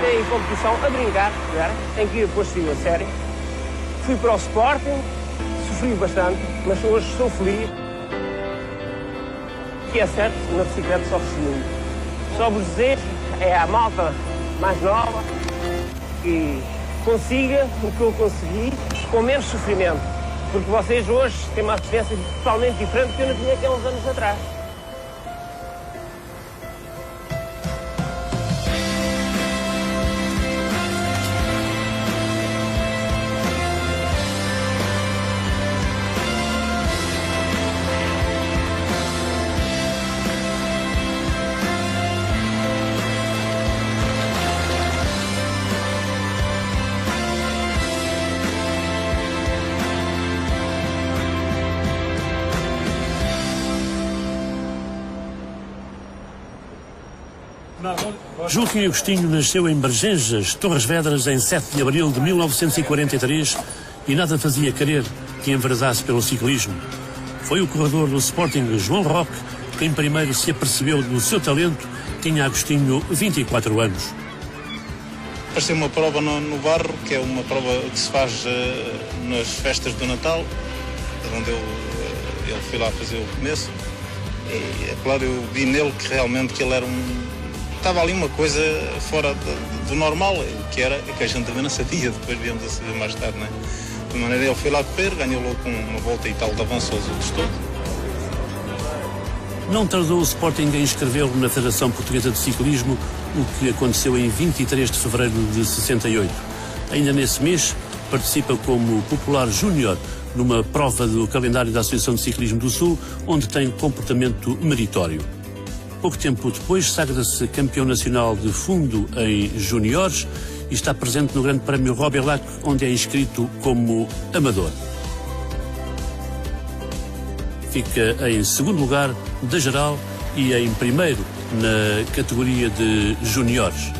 Em competição a brincar, em que ir depois seguir a série. Fui para o Sporting, sofri bastante, mas hoje estou feliz. Que é certo, na bicicleta sofre-se muito. Só vos dizer, é a malta mais nova que consiga o que eu consegui com menos sofrimento. Porque vocês hoje têm uma assistência totalmente diferente do que eu não tinha aqui há uns anos atrás. Joaquim Agostinho nasceu em Bergenjas, Torres Vedras, em 7 de abril de 1943 e nada fazia querer que enveredasse pelo ciclismo. Foi o corredor do Sporting João Roque quem primeiro se apercebeu do seu talento. Tinha Agostinho 24 anos. Apareceu uma prova no Barro, que é uma prova que se faz nas festas do Natal, onde ele foi lá fazer o começo. E, é claro, eu vi nele que realmente que ele era estava ali uma coisa fora do normal, que a gente também não sabia, depois viemos a saber mais tarde, né? De maneira ele foi lá correr, ganhou logo com uma volta e tal de avanço aos outros todos. Não tardou o Sporting em inscrevê-lo na Federação Portuguesa de Ciclismo, o que aconteceu em 23 de fevereiro de 68. Ainda nesse mês, participa como popular júnior numa prova do calendário da Associação de Ciclismo do Sul, onde tem comportamento meritório. Pouco tempo depois, sagra-se campeão nacional de fundo em juniores e está presente no Grande Prémio Robert Lac, onde é inscrito como amador. Fica em segundo lugar da geral e em primeiro na categoria de juniores.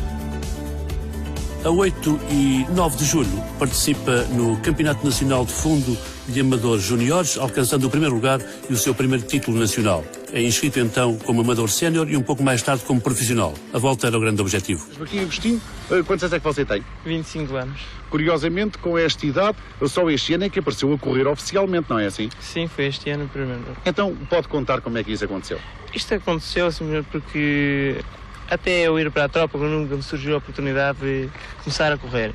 A 8 e 9 de julho participa no Campeonato Nacional de Fundo de Amadores Juniores, alcançando o primeiro lugar e o seu primeiro título nacional. É inscrito então como amador sénior e um pouco mais tarde como profissional. A volta era o grande objetivo. Joaquim Agostinho, quantos anos é que você tem? 25 anos. Curiosamente, com esta idade, só este ano é que apareceu a correr oficialmente, não é assim? Sim, foi este ano primeiro. Então, pode contar como é que isso aconteceu? Isto aconteceu simplesmente porque até eu ir para a tropa, nunca me surgiu a oportunidade de começar a correr.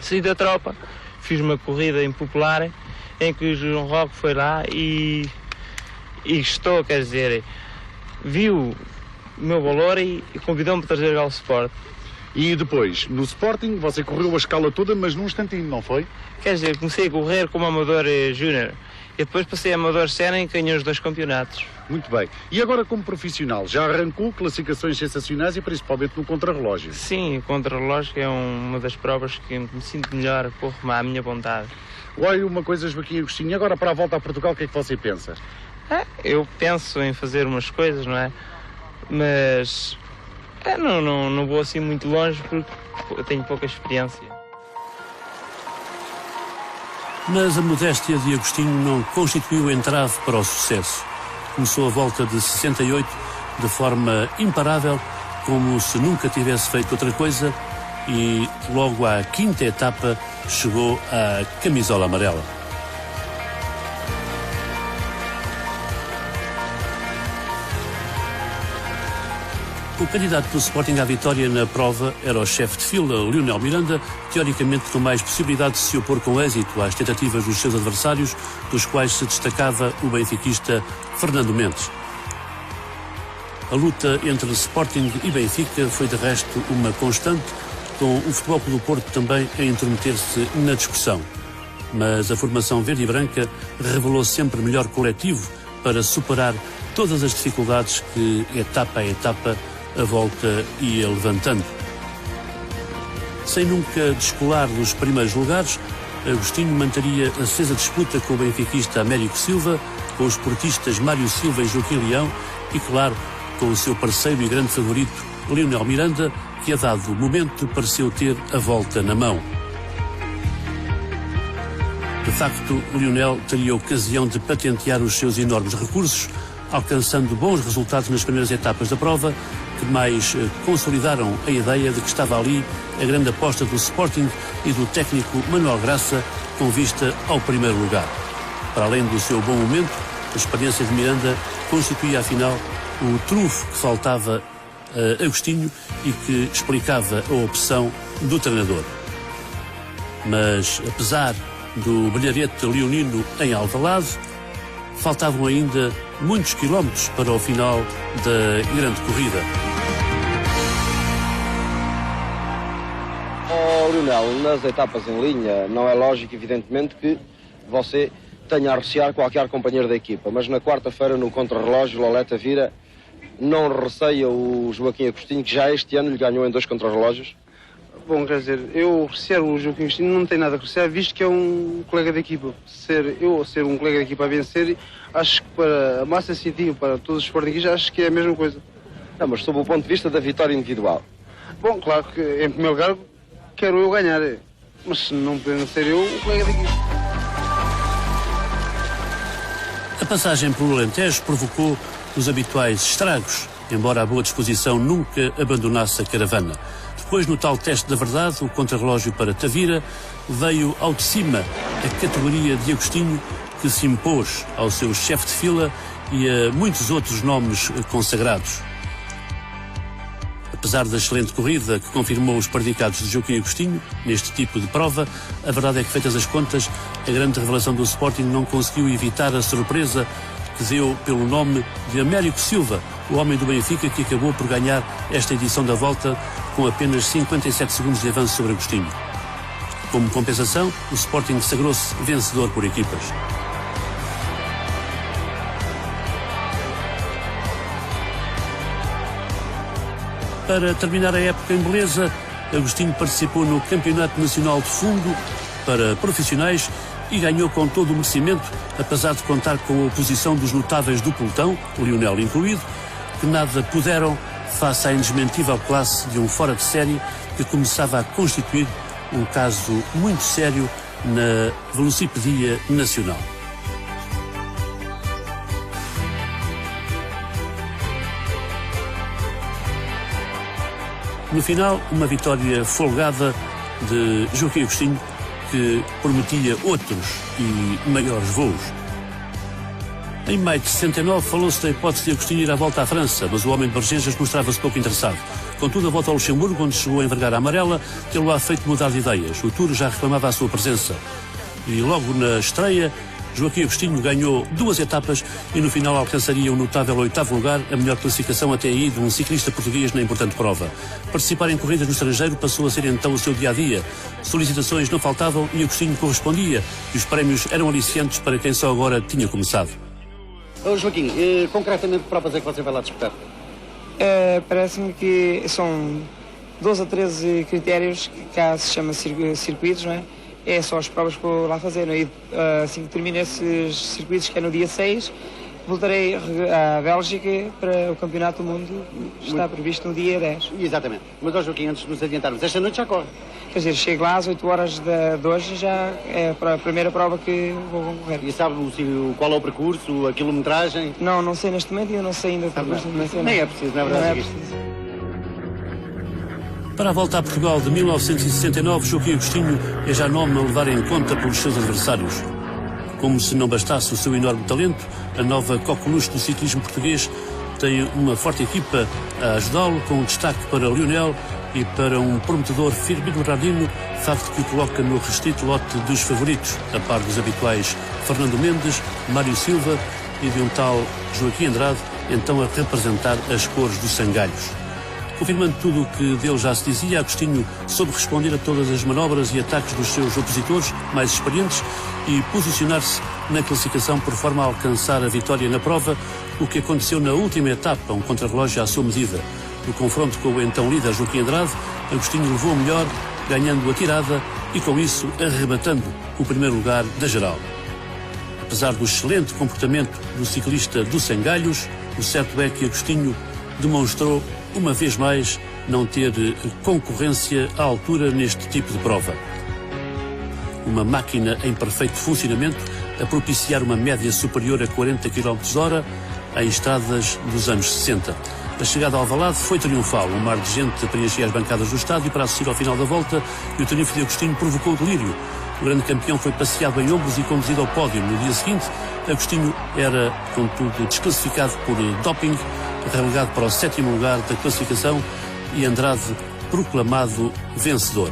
Saí da tropa, fiz uma corrida impopular, em que o João Roque foi lá e gostou, quer dizer, viu o meu valor e convidou-me para trazer ao Sport. E depois, no Sporting, você correu a escala toda, mas num instantinho, não foi? Quer dizer, comecei a correr como amador júnior e depois passei a amador sénior e ganhei os 2 campeonatos. Muito bem. E agora como profissional, já arrancou classificações sensacionais e principalmente no contrarrelógio? Sim, o contrarrelógio é uma das provas que me sinto melhor, corro à minha vontade. Olha uma coisa, Joaquim Agostinho, agora para a volta a Portugal, o que é que você pensa? Eu penso em fazer umas coisas, não é? Mas não vou assim muito longe porque eu tenho pouca experiência. Mas a modéstia de Agostinho não constituiu entrave para o sucesso. Começou a volta de 68 de forma imparável, como se nunca tivesse feito outra coisa, e logo à 5ª etapa chegou à camisola amarela. O candidato do Sporting à vitória na prova era o chefe de fila, Lionel Miranda, teoricamente com mais possibilidade de se opor com êxito às tentativas dos seus adversários, dos quais se destacava o benfiquista Fernando Mendes. A luta entre Sporting e Benfica foi de resto uma constante, com o Futebol Clube do Porto também a intrometer-se na discussão. Mas a formação verde e branca revelou sempre melhor coletivo para superar todas as dificuldades que, etapa a etapa, a volta ia levantando. Sem nunca descolar dos primeiros lugares, Agostinho manteria acesa disputa com o benfiquista Américo Silva, com os portistas Mário Silva e Joaquim Leão e, claro, com o seu parceiro e grande favorito, Lionel Miranda, que a dado momento pareceu ter a volta na mão. De facto, Lionel teria ocasião de patentear os seus enormes recursos, alcançando bons resultados nas primeiras etapas da prova, que mais consolidaram a ideia de que estava ali a grande aposta do Sporting e do técnico Manuel Graça, com vista ao primeiro lugar. Para além do seu bom momento, a experiência de Miranda constituía, afinal, o trunfo que faltava a Agostinho e que explicava a opção do treinador. Mas, apesar do brilharete leonino em Alvalade, faltavam ainda muitos quilómetros para o final da grande corrida. Lionel, nas etapas em linha, não é lógico, evidentemente, que você tenha a recear qualquer companheiro da equipa, mas na quarta-feira, no contrarrelógio, Loleta Vira não receia o Joaquim Agostinho, que já este ano lhe ganhou em 2 contrarrelógios? Bom, quer dizer, eu recear o Joaquim Agostinho não tem nada a recear, visto que é um colega da equipa. Ser um colega da equipa a vencer, acho que para a massa científica, para todos os sportinguistas, acho que é a mesma coisa. Não, mas sob o ponto de vista da vitória individual. Bom, claro que, em primeiro lugar, quero eu ganhar, mas se não podendo ser eu, o colega da equipa. A passagem pelo Alentejo provocou os habituais estragos, embora a boa disposição nunca abandonasse a caravana. Depois, no tal teste da verdade, o contrarrelógio para Tavira, veio ao de cima a categoria de Agostinho, que se impôs ao seu chefe de fila e a muitos outros nomes consagrados. Apesar da excelente corrida que confirmou os predicados de Joaquim Agostinho neste tipo de prova, a verdade é que, feitas as contas, a grande revelação do Sporting não conseguiu evitar a surpresa que deu pelo nome de Américo Silva, o homem do Benfica, que acabou por ganhar esta edição da Volta com apenas 57 segundos de avanço sobre Agostinho. Como compensação, o Sporting sagrou-se vencedor por equipas. Para terminar a época em beleza, Agostinho participou no Campeonato Nacional de Fundo para profissionais e ganhou com todo o merecimento, apesar de contar com a oposição dos notáveis do pelotão, o Lionel incluído, que nada puderam face à indesmentível classe de um fora de série que começava a constituir um caso muito sério na velocipedia nacional. No final, uma vitória folgada de Joaquim Agostinho, que prometia outros e maiores voos. Em maio de 69 falou-se da hipótese de Agostinho ir à volta à França, mas o homem de Bergenjas mostrava-se pouco interessado. Contudo, a volta ao Luxemburgo, onde chegou a envergar a amarela, tê-lo-á feito mudar de ideias. O Tour já reclamava a sua presença. E logo na estreia, Joaquim Agostinho ganhou 2 etapas e no final alcançaria um notável 8º lugar, a melhor classificação até aí de um ciclista português na importante prova. Participar em corridas no estrangeiro passou a ser então o seu dia-a-dia. Solicitações não faltavam e Agostinho correspondia, e os prémios eram aliciantes para quem só agora tinha começado. Joaquim, concretamente que provas é que você vai lá disputar? Parece-me que são 12 a 13 critérios que cá se chama circuitos, não é? É só as provas que vou lá fazer, não é? E assim que termino esses circuitos, que é no dia 6, voltarei à Bélgica para o Campeonato do Mundo, que está previsto no dia 10. Exatamente. Mas, Joaquim, antes de nos adiantarmos, esta noite já corre. Quer dizer, chego lá às 8 horas de hoje, já é a primeira prova que vou concorrer. E sabe qual é o percurso, a quilometragem? Não sei neste momento e eu não sei ainda o percurso. Nem é preciso, na verdade. Não é preciso. Para a volta a Portugal de 1969, Joaquim Agostinho é já nome a levar em conta pelos seus adversários. Como se não bastasse o seu enorme talento, a nova coqueluche do ciclismo português tem uma forte equipa a ajudá-lo, com destaque para Lionel e para um prometedor Firmino Radino, facto que o coloca no restrito lote dos favoritos, a par dos habituais Fernando Mendes, Mário Silva e de um tal Joaquim Andrade, então a representar as cores dos Sangalhos. Confirmando tudo o que dele já se dizia, Agostinho soube responder a todas as manobras e ataques dos seus opositores mais experientes e posicionar-se na classificação por forma a alcançar a vitória na prova, o que aconteceu na última etapa, um contrarrelógio à sua medida. No confronto com o então líder Joaquim Andrade, Agostinho levou o melhor, ganhando a tirada e com isso arrebatando o primeiro lugar da geral. Apesar do excelente comportamento do ciclista dos Sangalhos, o certo é que Agostinho demonstrou uma vez mais não ter concorrência à altura neste tipo de prova. Uma máquina em perfeito funcionamento, a propiciar uma média superior a 40 km/h, em estradas dos anos 60. A chegada ao Alvalade foi triunfal. Um mar de gente preenchia as bancadas do estádio para assistir ao final da volta e o triunfo de Agostinho provocou o delírio. O grande campeão foi passeado em ombros e conduzido ao pódio. No dia seguinte, Agostinho era, contudo, desclassificado por doping, relegado para o 7º lugar da classificação e Andrade proclamado vencedor.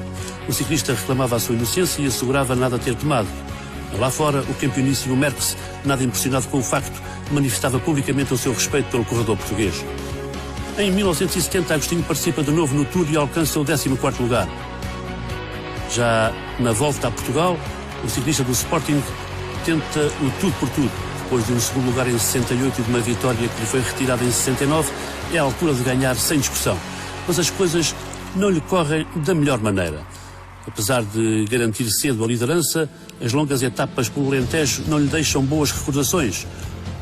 O ciclista reclamava a sua inocência e assegurava nada ter tomado. Lá fora, o campeoníssimo Merckx, nada impressionado com o facto, manifestava publicamente o seu respeito pelo corredor português. Em 1970, Agostinho participa de novo no Tour e alcança o 14º lugar. Já na volta a Portugal, o ciclista do Sporting tenta o tudo por tudo. Depois de um segundo lugar em 68 e de uma vitória que lhe foi retirada em 69, é a altura de ganhar sem discussão. Mas as coisas não lhe correm da melhor maneira. Apesar de garantir cedo a liderança, as longas etapas pelo Alentejo não lhe deixam boas recordações.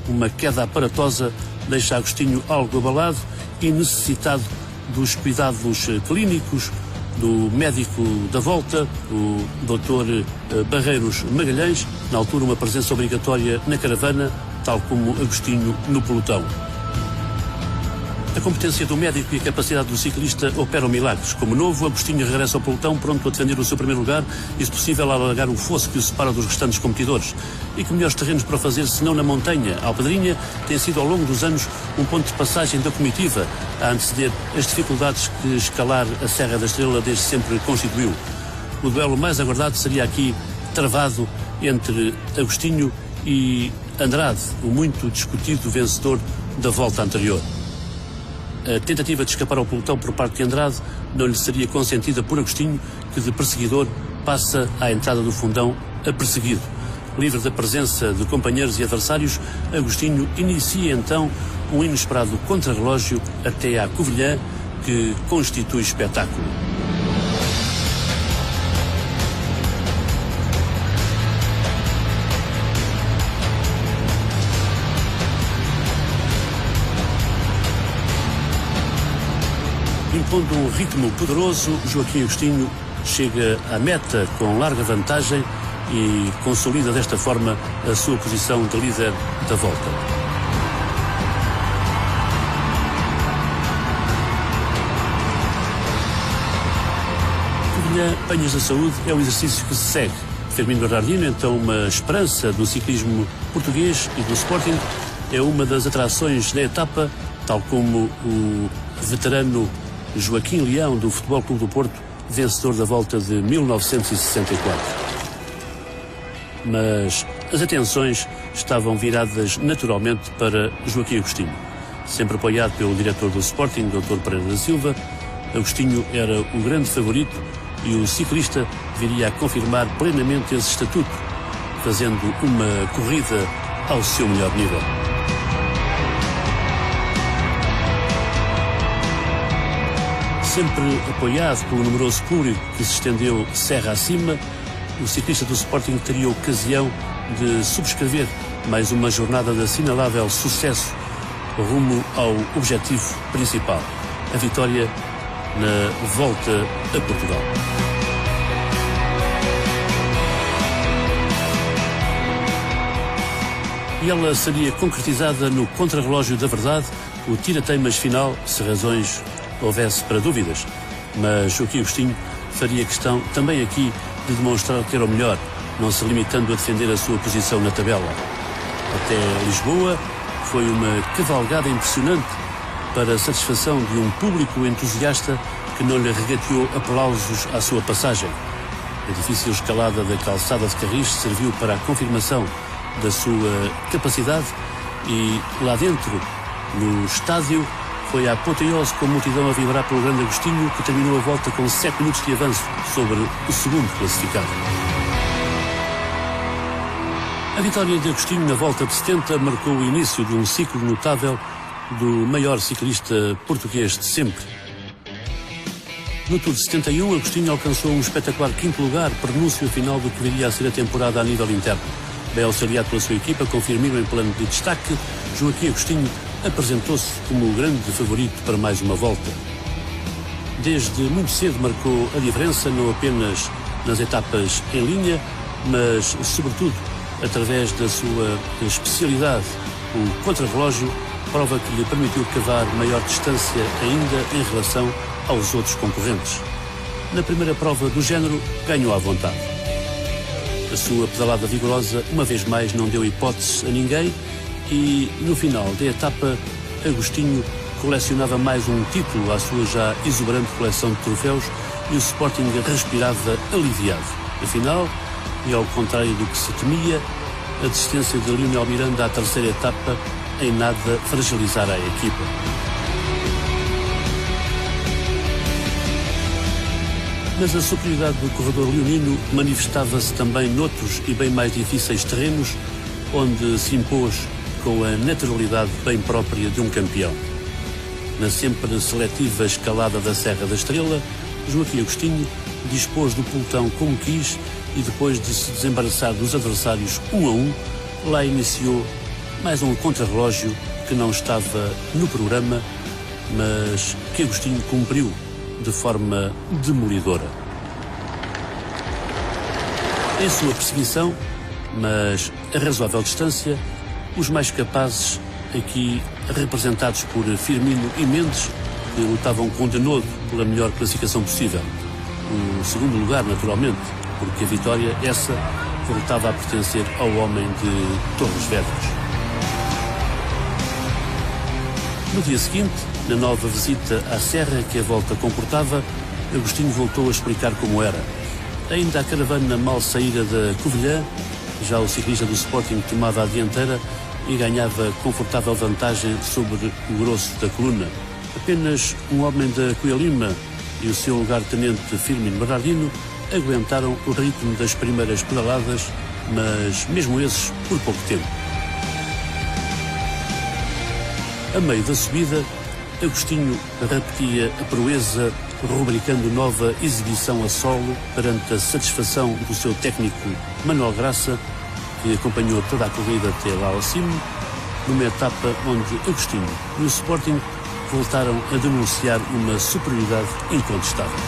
Uma queda aparatosa deixa Agostinho algo abalado e necessitado dos cuidados clínicos do médico da volta, o Dr. Barreiros Magalhães, na altura uma presença obrigatória na caravana, tal como Agostinho no pelotão. A competência do médico e a capacidade do ciclista operam milagres. Como novo, Agostinho regressa ao pelotão pronto a defender o seu primeiro lugar e, se possível, a alargar o fosso que o separa dos restantes competidores. E que melhores terrenos para fazer, senão na montanha? A Alpedrinha tem sido, ao longo dos anos, um ponto de passagem da comitiva a anteceder as dificuldades que escalar a Serra da Estrela desde sempre constituiu. O duelo mais aguardado seria aqui travado entre Agostinho e Andrade, o muito discutido vencedor da volta anterior. A tentativa de escapar ao pelotão por parte de Andrade não lhe seria consentida por Agostinho, que de perseguidor passa à entrada do fundão a perseguido. Livre da presença de companheiros e adversários, Agostinho inicia então um inesperado contrarrelógio até à Covilhã, que constitui espetáculo. Impondo um ritmo poderoso, Joaquim Agostinho chega à meta com larga vantagem e consolida desta forma a sua posição de líder da volta. Covilhã, Penhas da Saúde, é o exercício que se segue. Firmino Bernardino, então uma esperança do ciclismo português e do Sporting, é uma das atrações da etapa, tal como o veterano Joaquim Leão, do Futebol Clube do Porto, vencedor da volta de 1964. Mas as atenções estavam viradas naturalmente para Joaquim Agostinho. Sempre apoiado pelo diretor do Sporting, Dr. Pereira da Silva, Agostinho era o grande favorito e o ciclista viria a confirmar plenamente esse estatuto, fazendo uma corrida ao seu melhor nível. Sempre apoiado pelo numeroso público que se estendeu serra acima, o ciclista do Sporting teria a ocasião de subscrever mais uma jornada de assinalável sucesso rumo ao objetivo principal, a vitória na volta a Portugal. E ela seria concretizada no contrarrelógio da verdade, o tira-teimas final, se razões houvesse para dúvidas, mas Joaquim Agostinho faria questão também aqui de demonstrar que era o melhor, não se limitando a defender a sua posição na tabela. Até Lisboa foi uma cavalgada impressionante para a satisfação de um público entusiasta que não lhe regateou aplausos à sua passagem. A difícil escalada da calçada de Carris serviu para a confirmação da sua capacidade e lá dentro, no estádio, foi a apoteose com a multidão a vibrar pelo grande Agostinho, que terminou a volta com 7 minutos de avanço sobre o segundo classificado. A vitória de Agostinho na volta de 70 marcou o início de um ciclo notável do maior ciclista português de sempre. No Tour de 71, Agostinho alcançou um espetacular 5º lugar, prenúncio final do que viria a ser a temporada a nível interno. Bem auxiliado pela sua equipa, com Firmino em plano de destaque, Joaquim Agostinho apresentou-se como o grande favorito para mais uma volta. Desde muito cedo marcou a diferença, não apenas nas etapas em linha, mas sobretudo através da sua especialidade, o contrarrelógio, prova que lhe permitiu cavar maior distância ainda em relação aos outros concorrentes. Na primeira prova do género, ganhou à vontade. A sua pedalada vigorosa, uma vez mais, não deu hipóteses a ninguém e, no final da etapa, Agostinho colecionava mais um título à sua já exuberante coleção de troféus e o Sporting respirava aliviado. Afinal, e ao contrário do que se temia, a desistência de Lionel Miranda à terceira etapa em nada fragilizara a equipa. Mas a superioridade do corredor leonino manifestava-se também noutros e bem mais difíceis terrenos, onde se impôs com a naturalidade bem própria de um campeão. Na sempre seletiva escalada da Serra da Estrela, Joaquim Agostinho dispôs do pelotão como quis e depois de se desembaraçar dos adversários um a um, lá iniciou mais um contrarrelógio que não estava no programa, mas que Agostinho cumpriu de forma demolidora. Em sua perseguição, mas a razoável distância, os mais capazes, aqui representados por Firmino e Mendes, que lutavam com denodo pela melhor classificação possível. O segundo lugar, naturalmente, porque a vitória, essa, voltava a pertencer ao homem de Torres Vedras. No dia seguinte, na nova visita à serra que a volta comportava, Agostinho voltou a explicar como era. Ainda a caravana mal saída da Covilhã, já o ciclista do Sporting tomava a dianteira e ganhava confortável vantagem sobre o grosso da coluna. Apenas um homem da Coelima e o seu lugar-tenente Firmino Bernardino aguentaram o ritmo das primeiras pedaladas, mas mesmo esses por pouco tempo. A meio da subida, Agostinho repetia a proeza, rubricando nova exibição a solo perante a satisfação do seu técnico Manuel Graça, que acompanhou toda a corrida até lá ao cimo, numa etapa onde Agostinho e o Sporting voltaram a denunciar uma superioridade incontestável.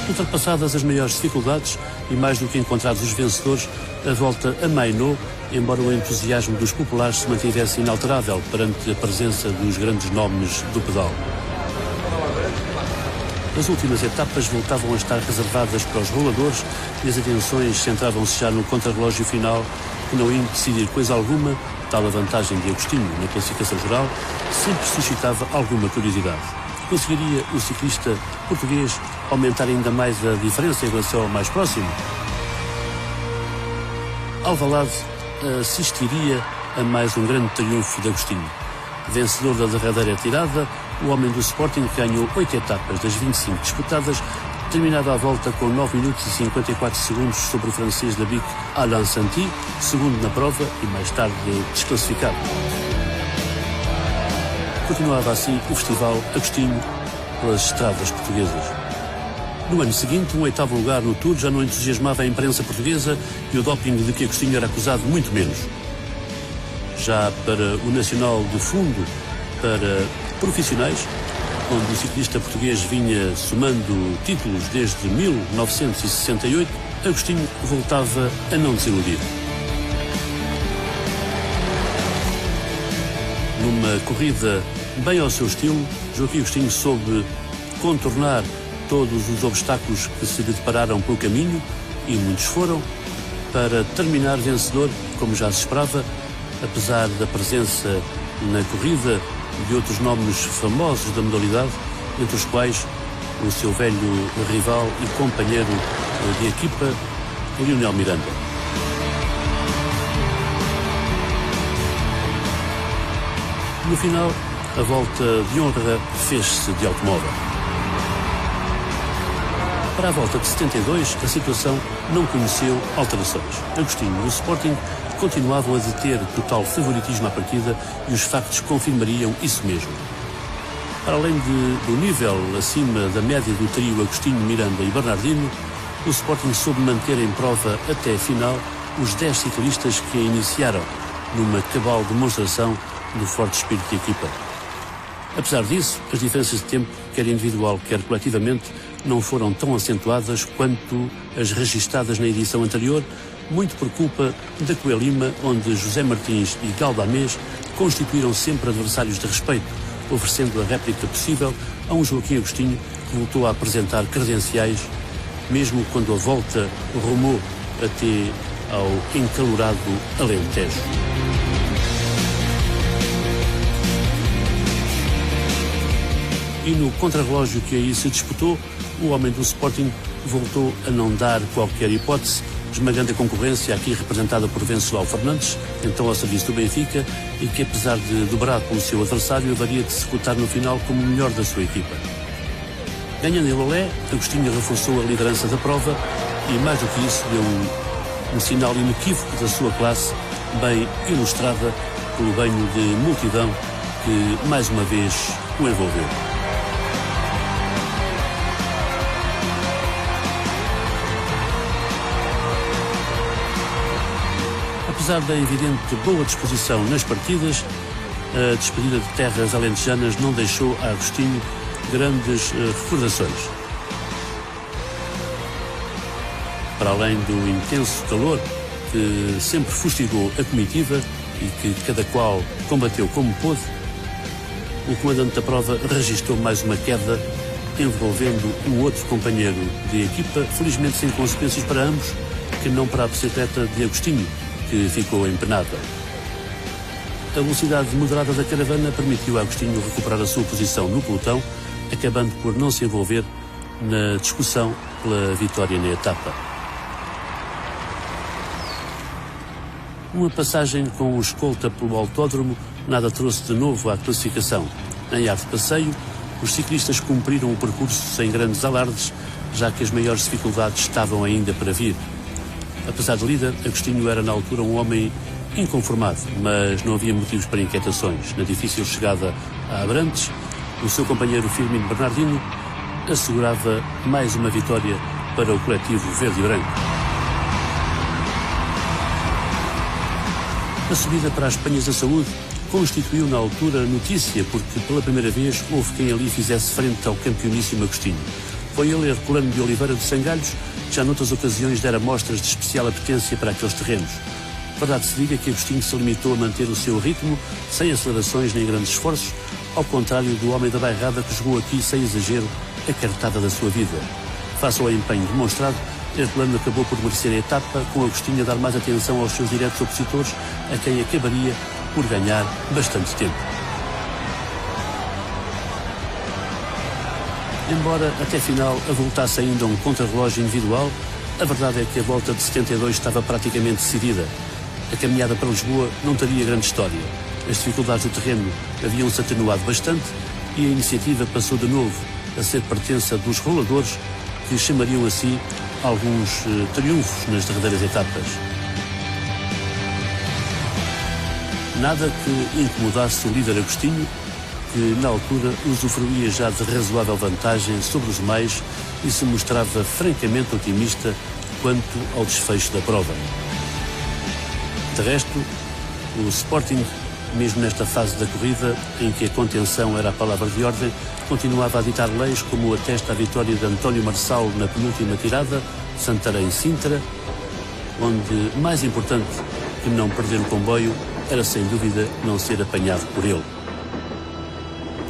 Ultrapassadas as maiores dificuldades e mais do que encontrados os vencedores, a volta amainou, embora o entusiasmo dos populares se mantivesse inalterável perante a presença dos grandes nomes do pedal. As últimas etapas voltavam a estar reservadas para os roladores e as atenções centravam-se já no contrarrelógio final, que não indo decidir coisa alguma, tal a vantagem de Agostinho na classificação geral, sempre suscitava alguma curiosidade. Conseguiria o ciclista português aumentar ainda mais a diferença em relação ao mais próximo? Alvalade assistiria a mais um grande triunfo de Agostinho. Vencedor da derradeira tirada, o homem do Sporting ganhou 8 etapas das 25 disputadas, terminava a volta com 9 minutos e 54 segundos sobre o francês da BIC Alain Santi, segundo na prova e mais tarde desclassificado. Continuava assim o festival Agostinho pelas estradas portuguesas. No ano seguinte, um 8º lugar no Tour já não entusiasmava a imprensa portuguesa e o doping de que Agostinho era acusado muito menos. Já para o Nacional de Fundo, para profissionais, onde o ciclista português vinha somando títulos desde 1968, Agostinho voltava a não desiludir. Numa corrida bem ao seu estilo, Joaquim Agostinho soube contornar todos os obstáculos que se lhe depararam pelo caminho, e muitos foram, para terminar vencedor, como já se esperava, apesar da presença na corrida de outros nomes famosos da modalidade, entre os quais o seu velho rival e companheiro de equipa, Lionel Miranda. No final, a volta de honra fez-se de automóvel. Para a volta de 72, a situação não conheceu alterações. Agostinho e o Sporting continuavam a deter total favoritismo à partida e os factos confirmariam isso mesmo. Para além do nível acima da média do trio Agostinho, Miranda e Bernardino, o Sporting soube manter em prova até a final os 10 ciclistas que a iniciaram numa cabal demonstração do forte espírito de equipa. Apesar disso, as diferenças de tempo, quer individual, quer coletivamente, não foram tão acentuadas quanto as registadas na edição anterior, muito por culpa da Coelima, onde José Martins e Galdamés constituíram sempre adversários de respeito, oferecendo a réplica possível a um Joaquim Agostinho que voltou a apresentar credenciais, mesmo quando a volta rumou até ao encalorado Alentejo. E no contrarrelógio que aí se disputou, o homem do Sporting voltou a não dar qualquer hipótese, esmagando a concorrência aqui representada por Venceslau Fernandes, então ao serviço do Benfica, e que apesar de dobrado pelo seu adversário, haveria de se cotar no final como o melhor da sua equipa. Ganhando em Lolé, Agostinho reforçou a liderança da prova e, mais do que isso, deu um sinal inequívoco da sua classe, bem ilustrada pelo banho de multidão que, mais uma vez, o envolveu. Apesar da evidente boa disposição nas partidas, a despedida de terras alentejanas não deixou a Agostinho grandes recordações. Para além do intenso calor que sempre fustigou a comitiva e que cada qual combateu como pôde, o comandante da prova registrou mais uma queda envolvendo um outro companheiro de equipa, felizmente sem consequências para ambos, que não para a bicicleta de Agostinho, que ficou empenada. A velocidade moderada da caravana permitiu a Agostinho recuperar a sua posição no pelotão, acabando por não se envolver na discussão pela vitória na etapa. Uma passagem com o escolta pelo autódromo nada trouxe de novo à classificação. Em ar de passeio, os ciclistas cumpriram o percurso sem grandes alardes, já que as maiores dificuldades estavam ainda para vir. Apesar de líder, Agostinho era na altura um homem inconformado, mas não havia motivos para inquietações. Na difícil chegada a Abrantes, o seu companheiro Firmino Bernardino assegurava mais uma vitória para o coletivo verde e branco. A subida para as Penhas da Saúde constituiu na altura notícia, porque pela primeira vez houve quem ali fizesse frente ao campeoníssimo Agostinho. Foi ele, Herculano de Oliveira de Sangalhos, que já noutras ocasiões dera mostras de especial apetência para aqueles terrenos. Verdade se diga que Agostinho se limitou a manter o seu ritmo, sem acelerações nem grandes esforços, ao contrário do homem da bairrada que jogou aqui, sem exagero, a cartada da sua vida. Face ao empenho demonstrado, Herculano acabou por merecer a etapa, com Agostinho a dar mais atenção aos seus diretos opositores, a quem acabaria por ganhar bastante tempo. Embora até final avultasse ainda um contrarrelógio individual, a verdade é que a volta de 72 estava praticamente decidida. A caminhada para Lisboa não teria grande história. As dificuldades do terreno haviam-se atenuado bastante e a iniciativa passou de novo a ser pertença dos roladores, que chamariam assim alguns triunfos nas derradeiras etapas. Nada que incomodasse o líder Agostinho, que na altura usufruía já de razoável vantagem sobre os mais e se mostrava francamente otimista quanto ao desfecho da prova. De resto, o Sporting, mesmo nesta fase da corrida, em que a contenção era a palavra de ordem, continuava a ditar leis, como atesta a vitória de António Marçal na penúltima tirada, Santarém-Sintra, onde mais importante que não perder o comboio era sem dúvida não ser apanhado por ele.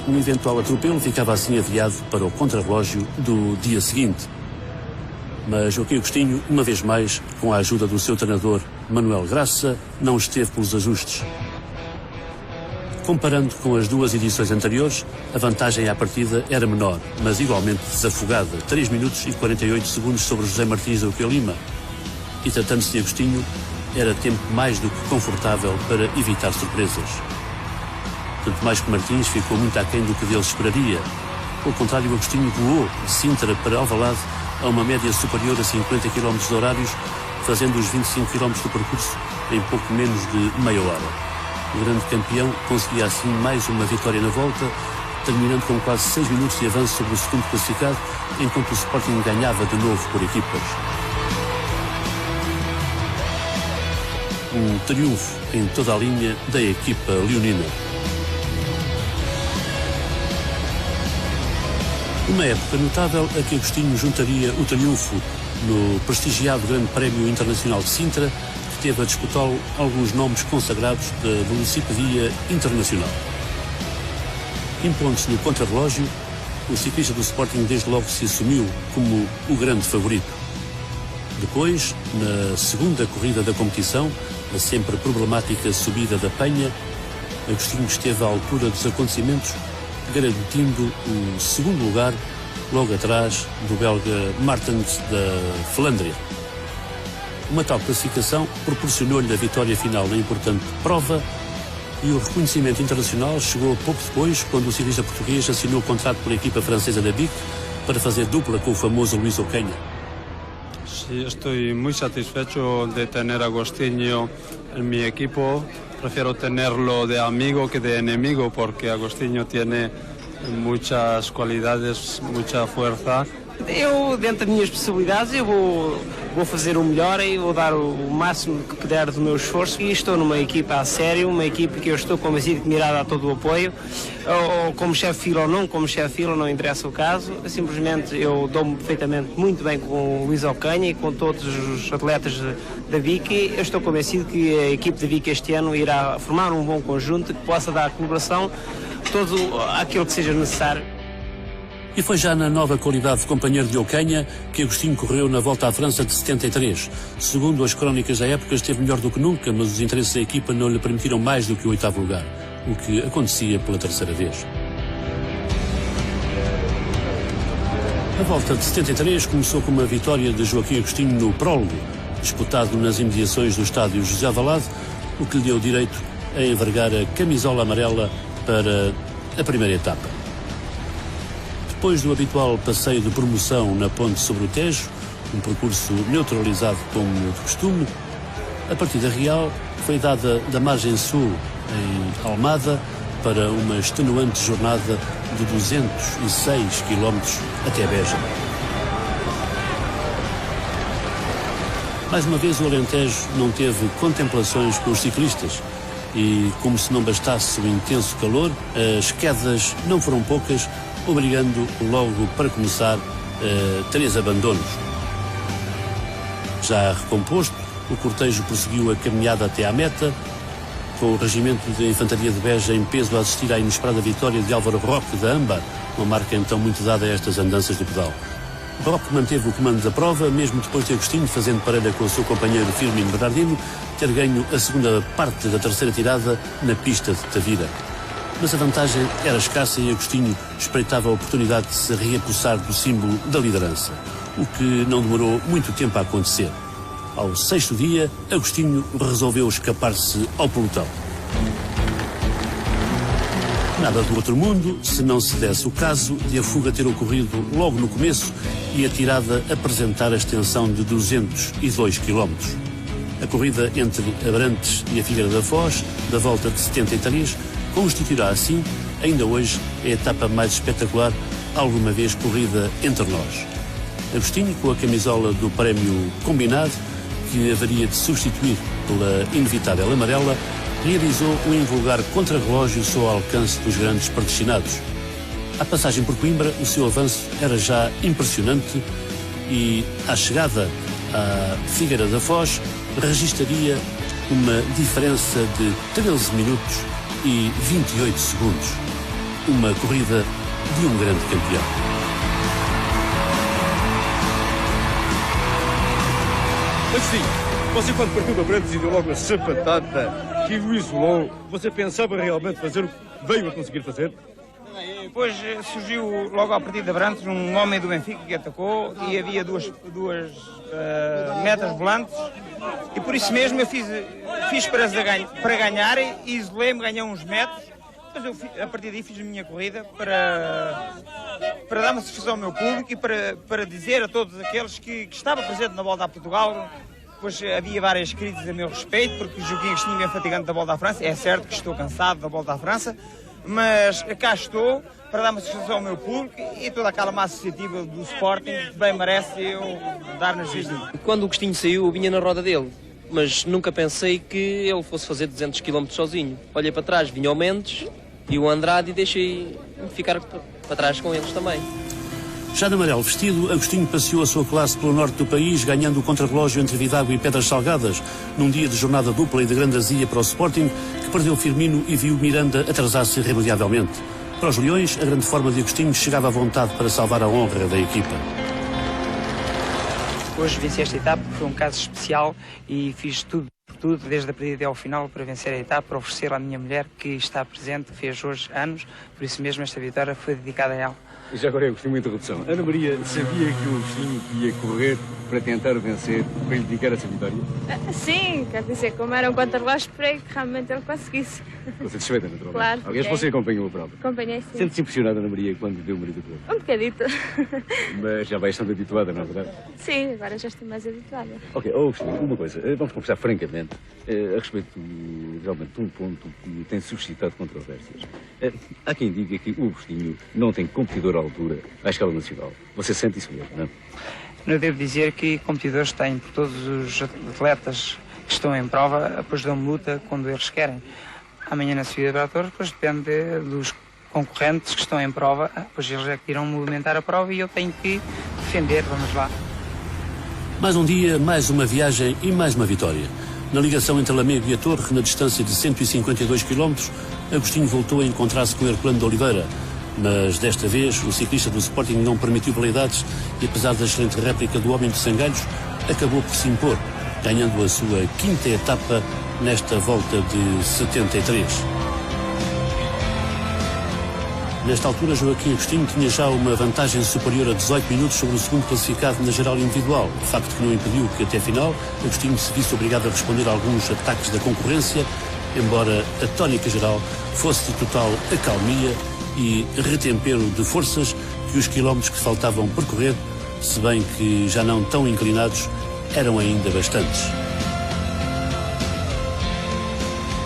Um eventual atropelo ficava assim adiado para o contrarrelógio do dia seguinte. Mas Joaquim Agostinho, uma vez mais, com a ajuda do seu treinador Manuel Graça, não esteve pelos ajustes. Comparando com as duas edições anteriores, a vantagem à partida era menor, mas igualmente desafogada, 3 minutos e 48 segundos sobre José Martins da Coelima. E tratando-se de Agostinho, era tempo mais do que confortável para evitar surpresas. Tanto mais que Martins ficou muito aquém do que dele esperaria. Pelo contrário, Agostinho voou de Sintra para Alvalade a uma média superior a 50 km horários, fazendo os 25 km do percurso em pouco menos de meia hora. O grande campeão conseguia assim mais uma vitória na volta, terminando com quase 6 minutos de avanço sobre o segundo classificado, enquanto o Sporting ganhava de novo por equipas. Um triunfo em toda a linha da equipa leonina. Uma época notável a que Agostinho juntaria o triunfo no prestigiado Grande Prémio Internacional de Sintra, que teve a disputá-lo alguns nomes consagrados da velocipedia internacional. Impondo-se no contrarrelógio, o ciclista do Sporting desde logo se assumiu como o grande favorito. Depois, na segunda corrida da competição, a sempre problemática subida da Penha, Agostinho esteve à altura dos acontecimentos, garantindo o segundo lugar, logo atrás do belga Martens da Flandria. Uma tal classificação proporcionou-lhe a vitória final na importante prova e o reconhecimento internacional chegou pouco depois, quando o ciclista português assinou o contrato pela equipa francesa da BIC para fazer dupla com o famoso Luís Ocaña. Sí, estoy muy satisfecho de tener a Agostinho en mi equipo. Prefiero tenerlo de amigo que de enemigo, porque Agostinho tiene muchas cualidades, mucha fuerza. Eu, dentro das minhas possibilidades, eu vou fazer o melhor e vou dar o máximo que puder do meu esforço. E estou numa equipa a sério, uma equipa que eu estou convencido que me irá dar todo o apoio. Ou como chefe de fila ou não, como chefe de fila, não interessa o caso. Simplesmente eu dou-me perfeitamente muito bem com o Luís Ocaña e com todos os atletas da Vicky. Eu estou convencido que a equipe da Vicky este ano irá formar um bom conjunto que possa dar colaboração todo aquilo que seja necessário. E foi já na nova qualidade de companheiro de Ocaña que Agostinho correu na Volta à França de 73. Segundo as crónicas da época, esteve melhor do que nunca, mas os interesses da equipa não lhe permitiram mais do que o 8º lugar, o que acontecia pela terceira vez. A Volta de 73 começou com uma vitória de Joaquim Agostinho no prólogo, disputado nas imediações do estádio José Alvalade, o que lhe deu direito a envergar a camisola amarela para a primeira etapa. Depois do habitual passeio de promoção na ponte sobre o Tejo, um percurso neutralizado como de costume, a partida real foi dada da margem sul, em Almada, para uma extenuante jornada de 206 km até Beja. Mais uma vez o Alentejo não teve contemplações com os ciclistas e, como se não bastasse o intenso calor, as quedas não foram poucas, obrigando logo para começar 3 abandonos. Já recomposto, o cortejo prosseguiu a caminhada até à meta, com o Regimento de Infantaria de Beja em peso a assistir à inesperada vitória de Álvaro Roque da Âmbar, uma marca então muito dada a estas andanças de pedal. Roque manteve o comando da prova, mesmo depois de Agostinho, fazendo parelha com o seu companheiro Firmino Bernardino, ter ganho a segunda parte da terceira tirada na pista de Tavira. Mas a vantagem era escassa e Agostinho espreitava a oportunidade de se reapossar do símbolo da liderança, o que não demorou muito tempo a acontecer. Ao 6º dia, Agostinho resolveu escapar-se ao pelotão. Nada do outro mundo, se não se desse o caso de a fuga ter ocorrido logo no começo e a tirada apresentar a extensão de 202 km. A corrida entre Abrantes e a Figueira da Foz, da Volta de 73, constituirá assim, ainda hoje, a etapa mais espetacular alguma vez corrida entre nós. Agostinho, com a camisola do prémio combinado, que haveria de substituir pela inevitável amarela, realizou um invulgar contrarrelógio só ao alcance dos grandes predestinados. À passagem por Coimbra, o seu avanço era já impressionante e, à chegada à Figueira da Foz, registaria uma diferença de 13 minutos e 28 segundos. Uma corrida de um grande campeão. Agostinho, você quando partiu da Brantes e deu logo a sapatada que o isolou, você pensava realmente fazer o que veio a conseguir fazer? Depois surgiu logo à partida da Brantes um homem do Benfica que atacou e havia duas metas volantes e por isso mesmo eu fiz para ganhar e isolei-me, ganhei uns metros. Depois eu, a partir daí, fiz a minha corrida para dar uma satisfação ao meu público e para dizer a todos aqueles que estavam presentes na Volta a Portugal. Pois havia várias críticas a meu respeito, porque o Joaquim Agostinho é fatigante da Volta à França. É certo que estou cansado da Volta à França, mas cá estou para dar uma satisfação ao meu público e toda aquela massa associativa do Sporting que bem merece eu dar nas vistas. Quando o Agostinho saiu, eu vinha na roda dele, mas nunca pensei que ele fosse fazer 200 km sozinho. Olhei para trás, vinha o Mendes e o Andrade e deixei-me ficar para trás com eles também. Já de amarelo vestido, Agostinho passeou a sua classe pelo norte do país, ganhando o contrarrelógio entre Vidago e Pedras Salgadas, num dia de jornada dupla e de grande azia para o Sporting, que perdeu Firmino e viu Miranda atrasar-se irremediavelmente. Para os Leões, a grande forma de Agostinho chegava à vontade para salvar a honra da equipa. Hoje venci esta etapa, foi um caso especial e fiz tudo, desde a partida até ao final, para vencer a etapa, para oferecer à minha mulher, que está presente, fez hoje anos, por isso mesmo esta vitória foi dedicada a ela. E já agora, Agostinho, uma interrupção. Ana Maria sabia que o Agostinho ia correr para tentar vencer, para lhe dedicar essa vitória? Sim, quer dizer, como era um contrarrelógio, esperei que realmente ele conseguisse. Ficou satisfeita, naturalmente. Claro. Aliás, você acompanhou a prova? Acompanhei, sim. Sente-se impressionada, Ana Maria, quando viu o marido correr? Um bocadito. Mas já vai estando habituada, não é verdade? Sim, agora já estou mais habituada. Ok, Agostinho, uma coisa, vamos conversar francamente a respeito, realmente, de um ponto que tem suscitado controvérsias. Há quem diga que o Agostinho não tem competidor à altura à escala nacional. Você sente isso mesmo, não é? Eu devo dizer que competidores têm por todos os atletas que estão em prova, depois dão luta quando eles querem. Amanhã na subida para a torre, depois depende dos concorrentes que estão em prova, pois eles é que irão movimentar a prova e eu tenho que defender, vamos lá. Mais um dia, mais uma viagem e mais uma vitória. Na ligação entre Lamego e a Torre, na distância de 152 km, Agostinho voltou a encontrar-se com Herculano de Oliveira. Mas desta vez o ciclista do Sporting não permitiu validades e, apesar da excelente réplica do homem de Sangalhos, acabou por se impor, ganhando a sua quinta etapa nesta volta de 73. Nesta altura, Joaquim Agostinho tinha já uma vantagem superior a 18 minutos sobre o segundo classificado na geral individual, facto que não impediu que, até a final, Agostinho se visse obrigado a responder a alguns ataques da concorrência, embora a tónica geral fosse de total acalmia e retempero de forças que os quilómetros que faltavam percorrer, se bem que já não tão inclinados, eram ainda bastantes.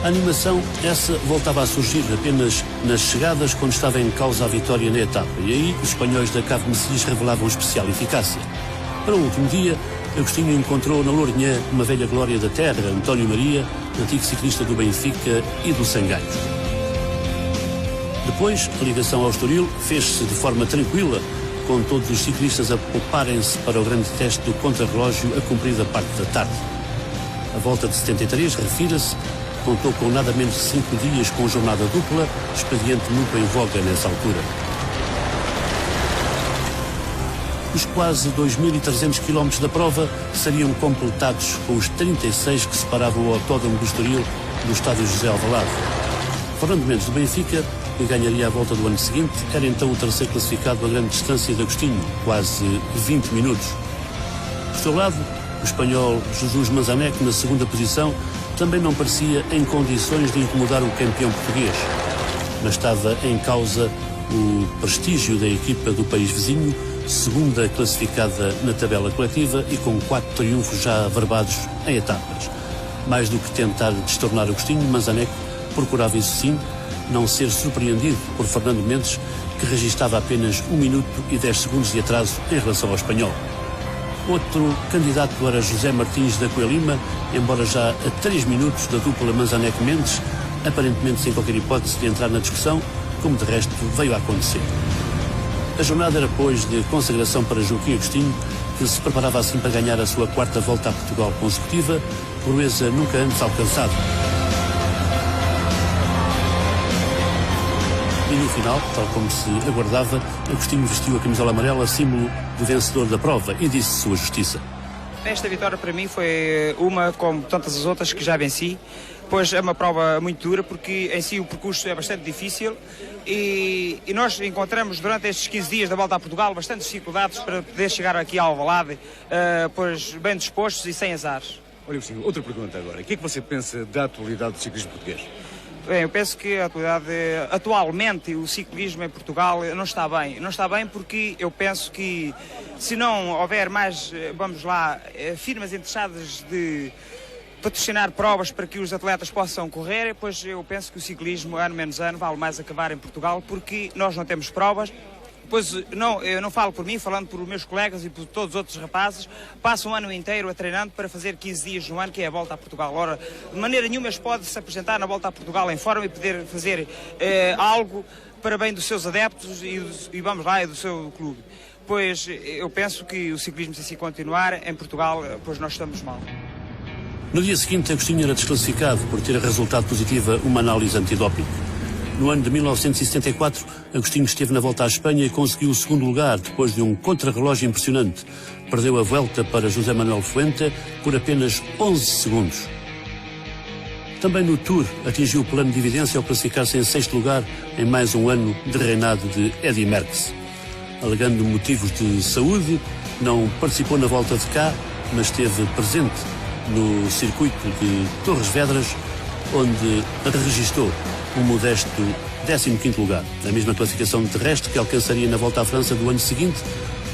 A animação, essa, voltava a surgir apenas nas chegadas, quando estava em causa a vitória na etapa, e aí os espanhóis da Cave Messias revelavam especial eficácia. Para o último dia, Agostinho encontrou na Lourinhã uma velha glória da terra, António Maria, antigo ciclista do Benfica e do Sangalhos. Depois, a ligação ao Estoril fez-se de forma tranquila, com todos os ciclistas a pouparem-se para o grande teste do contrarrelógio a cumprir da parte da tarde. A volta de 73, refira-se, contou com nada menos de 5 dias com jornada dupla, expediente muito em voga nessa altura. Os quase 2.300 km da prova seriam completados com os 36 que separavam o autódromo do Estoril do estádio José Alvalade. Fernando Mendes, do Benfica, que ganharia a volta do ano seguinte, era então o terceiro classificado a grande distância de Agostinho, quase 20 minutos. Por seu lado, o espanhol Jesus Manzaneco, na segunda posição, também não parecia em condições de incomodar o campeão português, mas estava em causa o prestígio da equipa do país vizinho, segunda classificada na tabela coletiva e com 4 triunfos já averbados em etapas. Mais do que tentar destornar Agostinho, Manzaneco procurava, isso sim, não ser surpreendido por Fernando Mendes, que registava apenas 1 minuto e 10 segundos de atraso em relação ao espanhol. Outro candidato era José Martins da Coelima, embora já a 3 minutos da dupla Manzaneco-Mendes, aparentemente sem qualquer hipótese de entrar na discussão, como de resto veio a acontecer. A jornada era, pois, de consagração para Joaquim Agostinho, que se preparava assim para ganhar a sua 4ª volta a Portugal consecutiva, proeza nunca antes alcançada. E no final, tal como se aguardava, Agostinho vestiu a camisola amarela, símbolo do vencedor da prova, e disse sua justiça. Esta vitória para mim foi uma, como tantas as outras que já venci, pois é uma prova muito dura, porque em si o percurso é bastante difícil e nós encontramos durante estes 15 dias da volta a Portugal bastantes dificuldades para poder chegar aqui ao Alvalade, pois bem dispostos e sem azares. Olha, Agostinho, outra pergunta agora. O que é que você pensa da atualidade do ciclismo português? Bem, eu penso que atualmente o ciclismo em Portugal não está bem. Não está bem porque eu penso que se não houver mais, vamos lá, firmas interessadas de patrocinar provas para que os atletas possam correr, pois eu penso que o ciclismo, ano menos ano, vale mais acabar em Portugal, porque nós não temos provas. Pois não, eu não falo por mim, falando por meus colegas e por todos os outros rapazes, passam um ano inteiro a treinando para fazer 15 dias no ano, que é a volta a Portugal. Ora, de maneira nenhuma eles podem se apresentar na volta a Portugal em forma e poder fazer algo para bem dos seus adeptos e vamos lá, e do seu clube. pois eu penso que o ciclismo, se assim continuar, em Portugal, pois nós estamos mal. No dia seguinte, Agostinho era desclassificado por ter resultado positiva uma análise antidoping. No ano de 1974, Agostinho esteve na Volta à Espanha e conseguiu o segundo lugar depois de um contrarrelógio impressionante. Perdeu a Vuelta para José Manuel Fuente por apenas 11 segundos. Também no Tour atingiu o plano de evidência ao classificar-se em 6º lugar em mais um ano de reinado de Eddy Merckx. Alegando motivos de saúde, não participou na Volta de cá, mas esteve presente no circuito de Torres Vedras, onde registrou um modesto 15º lugar, a mesma classificação terrestre que alcançaria na Volta à França do ano seguinte,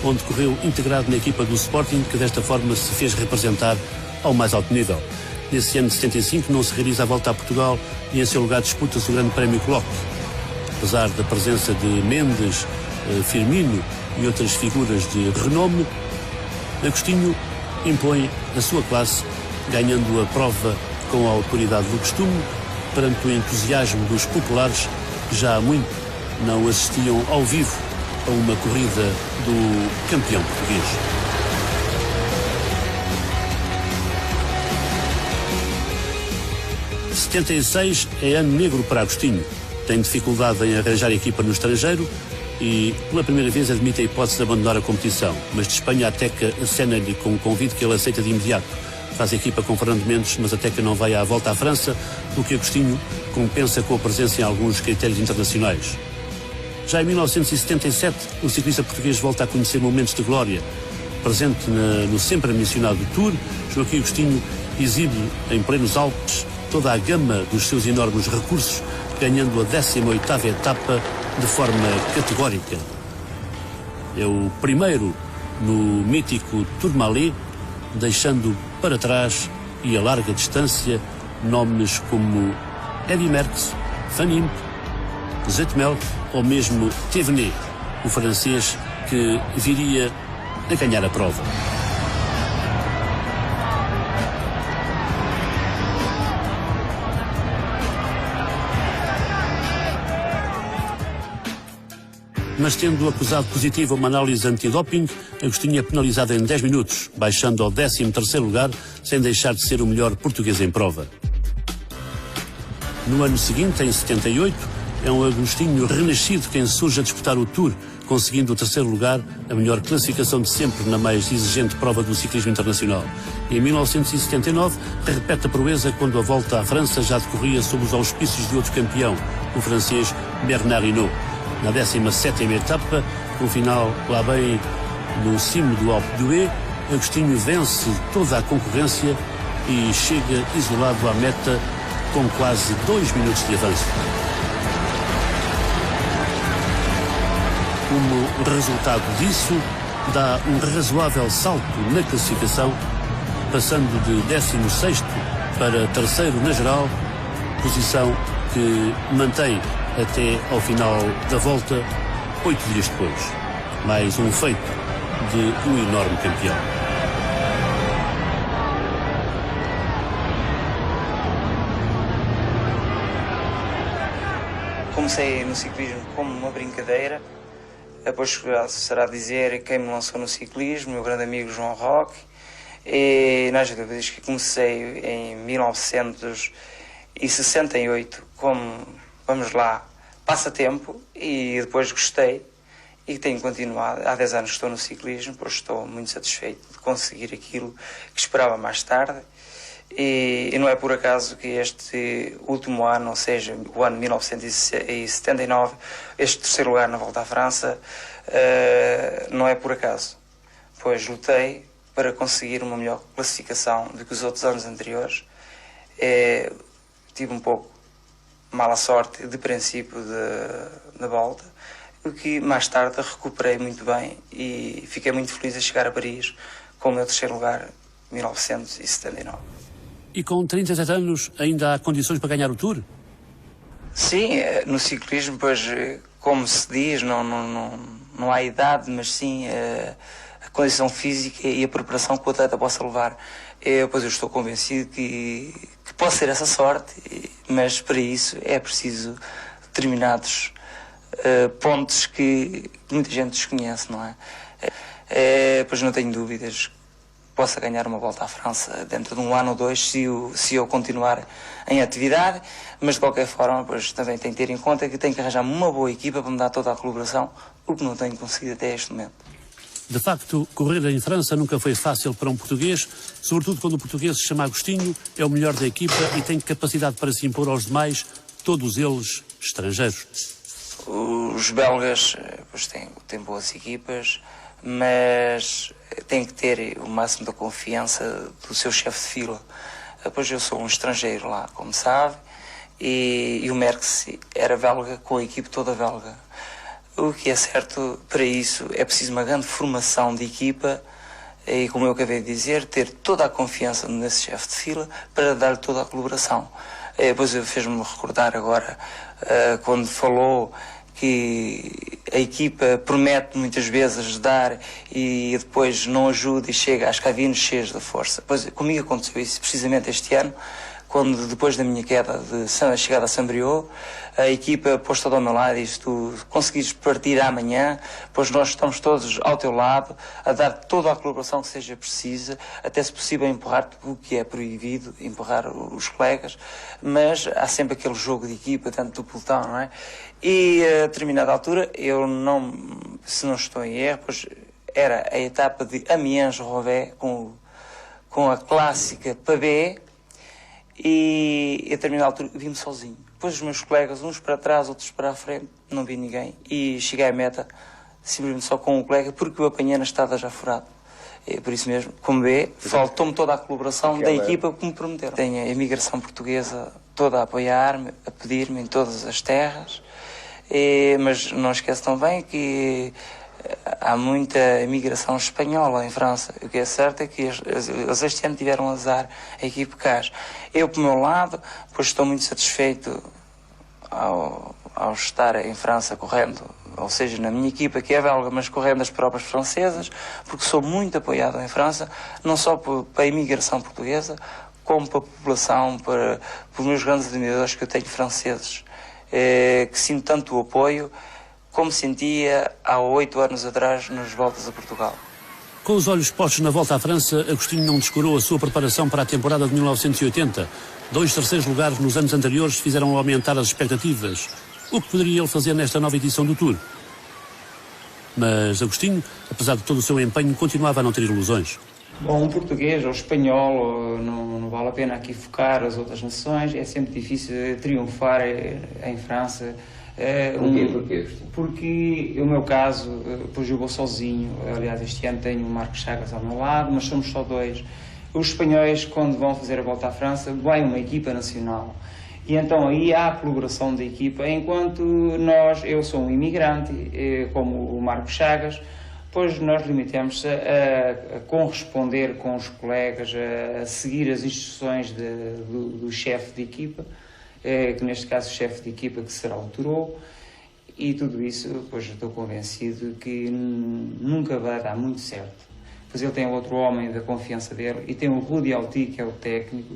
onde correu integrado na equipa do Sporting, que desta forma se fez representar ao mais alto nível. Nesse ano de 75 não se realiza a Volta a Portugal e em seu lugar disputa-se o Grande Prémio Clock. Apesar da presença de Mendes, Firmino e outras figuras de renome, Agostinho impõe a sua classe, ganhando a prova com a autoridade do costume, perante o entusiasmo dos populares que já há muito não assistiam ao vivo a uma corrida do campeão português. Em 76 é ano negro para Agostinho. Tem dificuldade em arranjar equipa no estrangeiro e, pela primeira vez, admite a hipótese de abandonar a competição. Mas de Espanha a Teca acena-lhe com um convite que ele aceita de imediato. Faz equipa com Fernando Mendes, mas a Teca não vai à Volta à França, o que Agostinho compensa com a presença em alguns critérios internacionais. Já em 1977, o ciclista português volta a conhecer momentos de glória. Presente no sempre mencionado Tour, Joaquim Agostinho exibe em plenos Alpes toda a gama dos seus enormes recursos, ganhando a 18ª etapa de forma categórica. É o primeiro no mítico Tourmalet, deixando para trás e a larga distância nomes como Eddy Merckx, Van Impe, Zetmel ou mesmo Thévenet, o francês que viria a ganhar a prova. Mas tendo acusado positivo uma análise antidoping, Agostinho é penalizado em 10 minutos, baixando ao 13º lugar, sem deixar de ser o melhor português em prova. No ano seguinte, em 78, é um Agostinho renascido quem surge a disputar o Tour, conseguindo o 3º lugar, a melhor classificação de sempre na mais exigente prova do ciclismo internacional. E em 1979, repete a proeza quando a Volta à França já decorria sob os auspícios de outro campeão, o francês Bernard Hinault. Na 17ª etapa, com o final lá bem no cimo do Alpe d'Huez, Agostinho vence toda a concorrência e chega isolado à meta com quase 2 minutos de avanço. Como resultado disso, dá um razoável salto na classificação, passando de 16º para 3º na geral, posição que mantém até ao final da volta, 8 dias depois. Mais um feito de um enorme campeão. Comecei no ciclismo como uma brincadeira, depois será dizer quem me lançou no ciclismo, meu grande amigo João Roque, e nas dúvidas que comecei em 1968 como, vamos lá, passatempo, e depois gostei e tenho continuado. Há 10 anos que estou no ciclismo, pois estou muito satisfeito de conseguir aquilo que esperava mais tarde. E não é por acaso que este último ano, ou seja, o ano 1979, este 3º lugar na Volta à França, não é por acaso, pois lutei para conseguir uma melhor classificação do que os outros anos anteriores. Tive um pouco mala sorte de princípio da volta, o que mais tarde recuperei muito bem e fiquei muito feliz a chegar a Paris com o meu 3º lugar, 1979. E com 37 anos ainda há condições para ganhar o Tour? Sim, no ciclismo, pois, como se diz, não há idade, mas sim a condição física e a preparação que o atleta possa levar. Pois eu estou convencido que pode ser essa sorte, mas para isso é preciso determinados pontos que muita gente desconhece, não é? Pois não tenho dúvidas que possa ganhar uma volta à França dentro de 1 ano ou 2 se eu continuar em atividade, mas de qualquer forma pois também tenho que ter em conta que tenho que arranjar uma boa equipa para me dar toda a colaboração, o que não tenho conseguido até este momento. De facto, correr em França nunca foi fácil para um português, sobretudo quando o português se chama Agostinho, é o melhor da equipa e tem capacidade para se impor aos demais, todos eles estrangeiros. Os belgas pois, têm boas equipas, mas têm que ter o máximo da confiança do seu chefe de fila. Pois eu sou um estrangeiro lá, como sabe, e o Merckx era belga com a equipe toda belga. O que é certo, para isso é preciso uma grande formação de equipa e, como eu acabei de dizer, ter toda a confiança nesse chefe de fila para dar toda a colaboração. Depois fez-me recordar agora, quando falou que a equipa promete muitas vezes ajudar e depois não ajuda e chega às cabinas cheias da força. Pois comigo aconteceu isso precisamente este ano, quando depois da minha queda de chegada a Saint-Brieuc, a equipa pôs todo ao meu lado e disse: tu conseguires partir amanhã, pois nós estamos todos ao teu lado, a dar toda a colaboração que seja precisa, até se possível empurrar o que é proibido, empurrar os colegas, mas há sempre aquele jogo de equipa dentro do pelotão, não é? E a determinada altura, eu não, se não estou em erro, pois era a etapa de Amiens-Roubaix com a clássica Pavé, e a determinada altura vi-me sozinho. Depois os meus colegas, uns para trás, outros para a frente, não vi ninguém. E cheguei à meta simplesmente só com um colega, porque o apanhei na estrada já furado. É por isso mesmo, como vê, faltou-me toda a colaboração da equipa que me prometeram. Tenho a imigração portuguesa toda a apoiar-me, a pedir-me em todas as terras, mas não esqueço também que há muita imigração espanhola em França. O que é certo é que eles este ano tiveram azar, a equipe CAS. Eu, por meu lado, pois estou muito satisfeito ao estar em França correndo, ou seja, na minha equipa que é belga, mas correndo as próprias francesas, porque sou muito apoiado em França, não só para a imigração portuguesa, como para a população, para os meus grandes admiradores que eu tenho franceses, que sinto tanto o apoio como sentia há 8 anos atrás nas voltas a Portugal. Com os olhos postos na volta à França, Agostinho não descurou a sua preparação para a temporada de 1980. 2 terceiros lugares nos anos anteriores fizeram aumentar as expectativas. O que poderia ele fazer nesta nova edição do Tour? Mas Agostinho, apesar de todo o seu empenho, continuava a não ter ilusões. Bom, um português ou espanhol, não vale a pena aqui focar as outras nações. É sempre difícil triunfar em França. Porquê? Porque o meu caso, depois eu vou sozinho. Aliás, este ano tenho o Marcos Chagas ao meu lado, mas somos só 2. Os espanhóis, quando vão fazer a volta à França, vai uma equipa nacional. E então aí há a colaboração da equipa, enquanto eu sou um imigrante, como o Marcos Chagas, pois nós limitamos-se a corresponder com os colegas, a seguir as instruções do chefe de equipa, que neste caso o chefe de equipa que será o Turou, e tudo isso, pois estou convencido que nunca vai dar muito certo. Pois ele tem outro homem da confiança dele e tem o Rudi Alti, que é o técnico,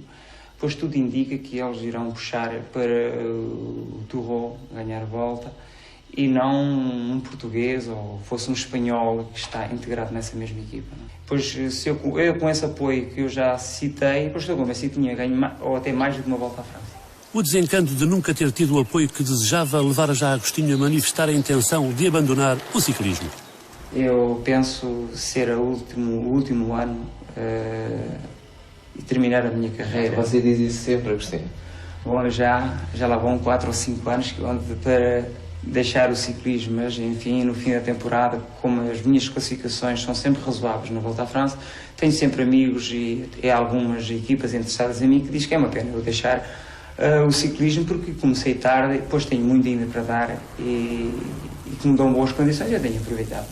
pois tudo indica que eles irão puxar para o Turou ganhar volta e não um português ou fosse um espanhol que está integrado nessa mesma equipa. Pois se eu com esse apoio que eu já citei, pois estou convencido que tinha ganho ou até mais do que uma volta à França. O desencanto de nunca ter tido o apoio que desejava levara já Agostinho a manifestar a intenção de abandonar o ciclismo. Eu penso ser o último ano e terminar a minha carreira. Você diz isso sempre, Agostinho? Bom, já lá vão 4 ou 5 anos para deixar o ciclismo, mas enfim, no fim da temporada, como as minhas classificações são sempre razoáveis na Volta à França, tenho sempre amigos e algumas equipas interessadas em mim que dizem que é uma pena eu deixar o ciclismo, porque comecei tarde, depois tenho muito ainda para dar e que me dão boas condições, eu tenho aproveitado.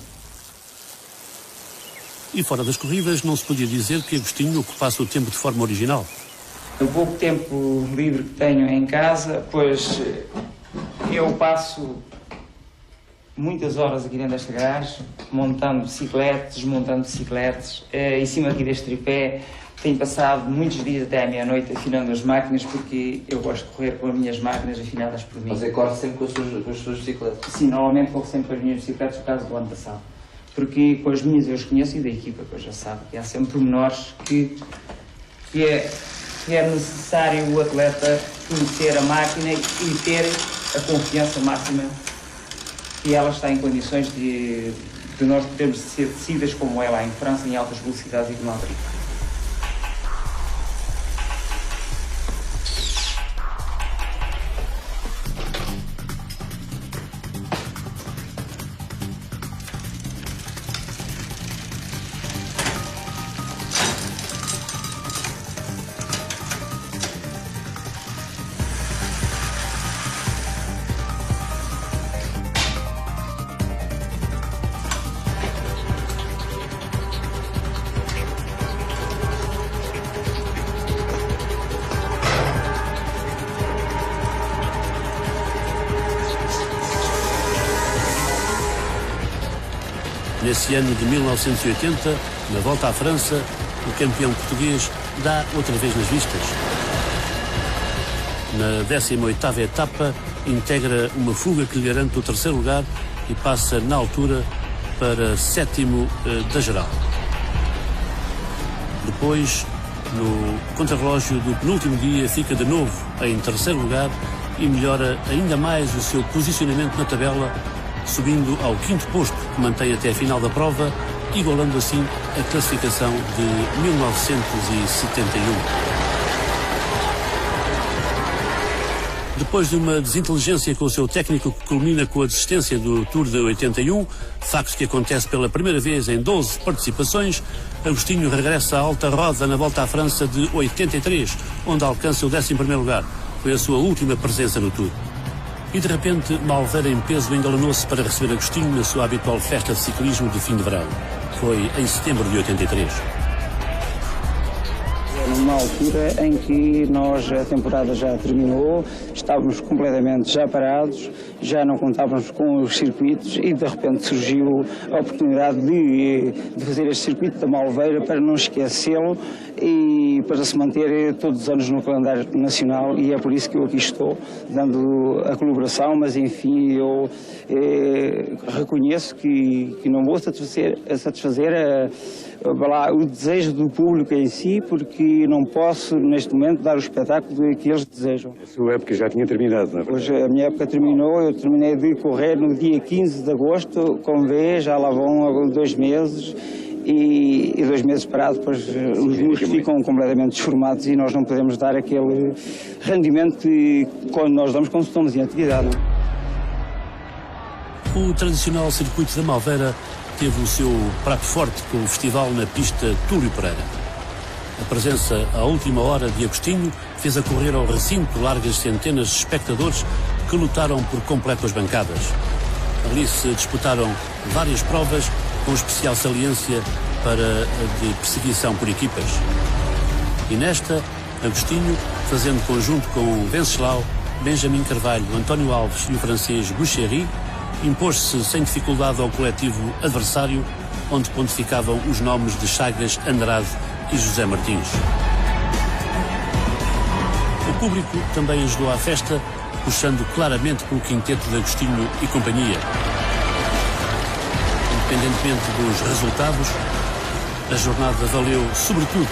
E fora das corridas, não se podia dizer que Agostinho ocupasse o tempo de forma original. O pouco tempo livre que tenho em casa, pois eu passo muitas horas aqui dentro desta garagem, montando bicicletas, desmontando bicicletas, em cima aqui deste tripé. Tenho passado muitos dias até à meia-noite afinando as máquinas, porque eu gosto de correr com as minhas máquinas afinadas por mim. Você corre sempre com as suas bicicletas? Sim, normalmente corro sempre com as minhas bicicletas, por causa do ano passado. porque com as minhas eu os conheço e da equipa que eu já sabe que há sempre pormenores que é necessário o atleta conhecer a máquina e ter a confiança máxima que ela está em condições de nós podermos ser tecidas como é lá em França, em altas velocidades e que não há perigo. Nesse ano de 1980, na volta à França, o campeão português dá outra vez nas vistas. Na 18ª etapa, integra uma fuga que lhe garante o terceiro lugar e passa, na altura, para sétimo da geral. Depois, no contrarrelógio do penúltimo dia, fica de novo em terceiro lugar e melhora ainda mais o seu posicionamento na tabela, subindo ao 5º posto, que mantém até a final da prova, igualando assim a classificação de 1971. Depois de uma desinteligência com o seu técnico que culmina com a desistência do Tour de 81, facto que acontece pela primeira vez em 12 participações, Agostinho regressa à alta roda na volta à França de 83, onde alcança o 11º lugar. Foi a sua última presença no Tour. E de repente, Malveira em peso engalanou-se para receber Agostinho na sua habitual festa de ciclismo de fim de verão. Foi em setembro de 83. Numa altura em que a temporada já terminou, estávamos completamente já parados, já não contávamos com os circuitos e de repente surgiu a oportunidade de fazer este circuito da Malveira para não esquecê-lo e para se manter todos os anos no calendário nacional, e é por isso que eu aqui estou, dando a colaboração, mas enfim, eu reconheço que não vou satisfazer o desejo do público em si, porque não posso, neste momento, dar o espetáculo que eles desejam. A sua época já tinha terminado, não é? Hoje a minha época terminou, eu terminei de correr no dia 15 de agosto, como vê, já lá vão 2 meses, e 2 meses parado, depois os músculos ficam completamente desformados e nós não podemos dar aquele rendimento que quando nós damos quando estamos em atividade. O tradicional circuito da Malveira teve o seu prato forte com o festival na pista Túlio Pereira. A presença à última hora de Agostinho fez a correr ao recinto largas centenas de espectadores que lutaram por completo as bancadas. Ali se disputaram várias provas com especial saliência para a de perseguição por equipas. E nesta, Agostinho, fazendo conjunto com Venceslau, Benjamin Carvalho, António Alves e o francês Boucherie, impôs-se sem dificuldade ao coletivo adversário, onde pontificavam os nomes de Chagas, Andrade e José Martins. O público também ajudou à festa, puxando claramente pelo quinteto de Agostinho e companhia. Independentemente dos resultados, a jornada valeu sobretudo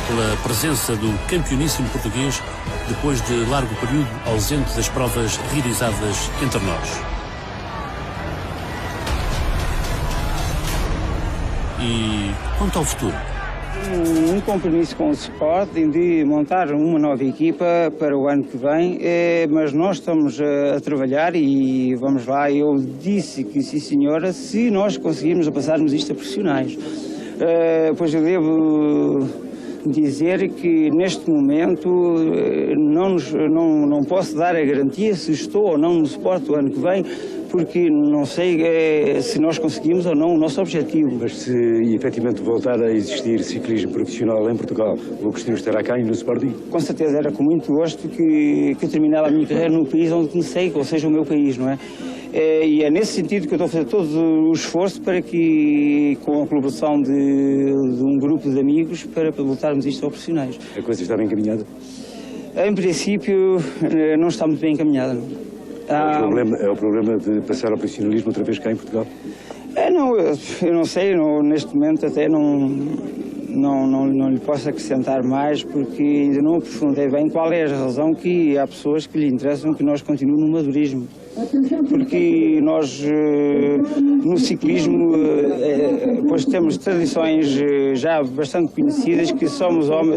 pela presença do campeoníssimo português depois de largo período ausente das provas realizadas entre nós. E quanto ao futuro? Um compromisso com o Sporting de montar uma nova equipa para o ano que vem, mas nós estamos a trabalhar e vamos lá. Eu disse que sim, senhora, se nós conseguirmos passarmos isto a profissionais. Pois eu devo dizer que neste momento não posso dar a garantia se estou ou não no Sport o ano que vem, porque não sei se nós conseguimos ou não o nosso objetivo. Mas se efetivamente voltar a existir ciclismo profissional em Portugal, o Agostinho estará cá e no Sporting? Com certeza, era com muito gosto que eu terminava a minha carreira no país onde comecei, ou seja, o meu país, não é? E é nesse sentido que eu estou a fazer todo o esforço para que, com a colaboração de um grupo de amigos, para lutarmos isto aos profissionais. A coisa está bem encaminhada? Em princípio, não está muito bem encaminhada. É o problema de passar ao profissionalismo outra vez cá em Portugal? Eu não sei, neste momento até não lhe posso acrescentar mais, porque ainda não aprofundei bem qual é a razão que há pessoas que lhe interessam que nós continuemos no madurismo. Porque nós, no ciclismo, pois temos tradições já bastante conhecidas, que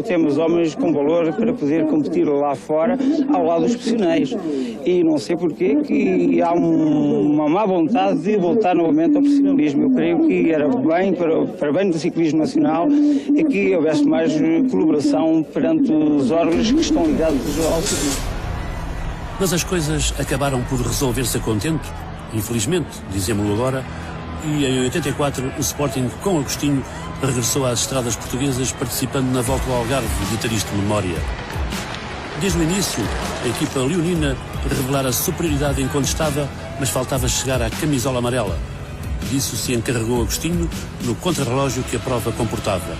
temos homens com valor para poder competir lá fora, ao lado dos profissionais. E não sei porquê que há uma má vontade de voltar novamente ao profissionalismo. Eu creio que era bem, para bem do ciclismo nacional, é que houvesse mais colaboração perante os órgãos que estão ligados ao ciclismo. Mas as coisas acabaram por resolver-se a contento, infelizmente, dizemos-lo agora, e em 84 o Sporting, com Agostinho, regressou às estradas portuguesas, participando na Volta ao Algarve, de triste memória. Desde o início, a equipa leonina revelara superioridade incontestável, mas faltava chegar à camisola amarela. Disso se encarregou Agostinho no contrarrelógio que a prova comportava.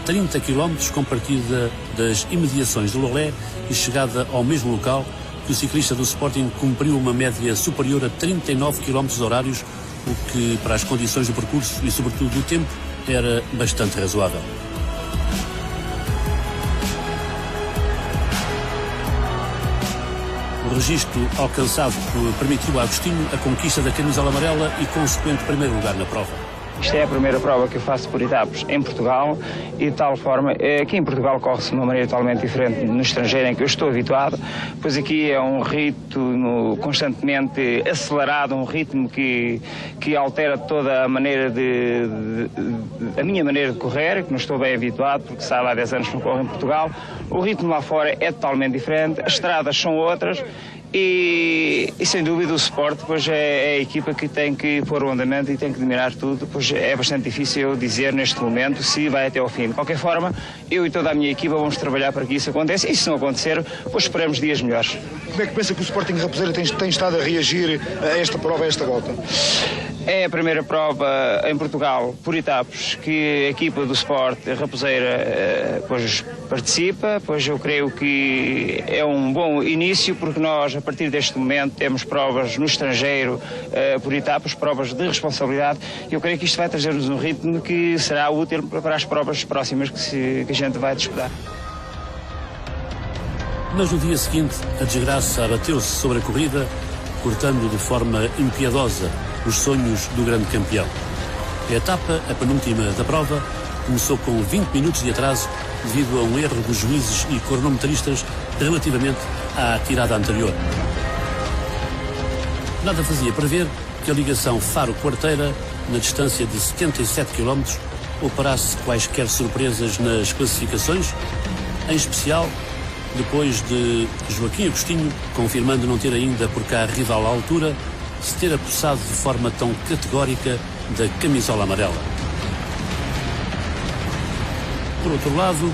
30 km com partida das imediações de Lolé e chegada ao mesmo local, que o ciclista do Sporting cumpriu uma média superior a 39 km horários, o que, para as condições do percurso e, sobretudo, do tempo, era bastante razoável. O registro alcançado permitiu a Agostinho a conquista da camisola amarela e consequente primeiro lugar na prova. Isto é a primeira prova que eu faço por etapas em Portugal e de tal forma, aqui em Portugal corre-se de uma maneira totalmente diferente no estrangeiro em que eu estou habituado, pois aqui é um ritmo constantemente acelerado, um ritmo que altera toda a maneira a minha maneira de correr, que não estou bem habituado porque sabe há 10 anos que não corro em Portugal. O ritmo lá fora é totalmente diferente, as estradas são outras. E sem dúvida o Sport pois é a equipa que tem que pôr o andamento e tem que dominar tudo, pois é bastante difícil dizer neste momento se vai até ao fim. De qualquer forma, eu e toda a minha equipa vamos trabalhar para que isso aconteça e se não acontecer, pois esperamos dias melhores. Como é que pensa que o Sporting Raposeira tem estado a reagir a esta prova, a esta volta? É a primeira prova em Portugal, por etapas, que a equipa do Sport Raposeira pois participa, pois eu creio que é um bom início, porque nós, a partir deste momento, temos provas no estrangeiro, por etapas, provas de responsabilidade. Eu creio que isto vai trazer-nos um ritmo que será útil para as provas próximas que a gente vai disputar. Mas no dia seguinte, a desgraça abateu-se sobre a corrida, cortando de forma impiedosa os sonhos do grande campeão. A etapa, a penúltima da prova, começou com 20 minutos de atraso devido a um erro dos juízes e cronometristas relativamente à tirada anterior. Nada fazia prever que a ligação Faro-Quarteira, na distância de 77 km, operasse quaisquer surpresas nas classificações, em especial depois de Joaquim Agostinho, confirmando não ter ainda por cá rival à altura, se ter apossado de forma tão categórica da camisola amarela. Por outro lado,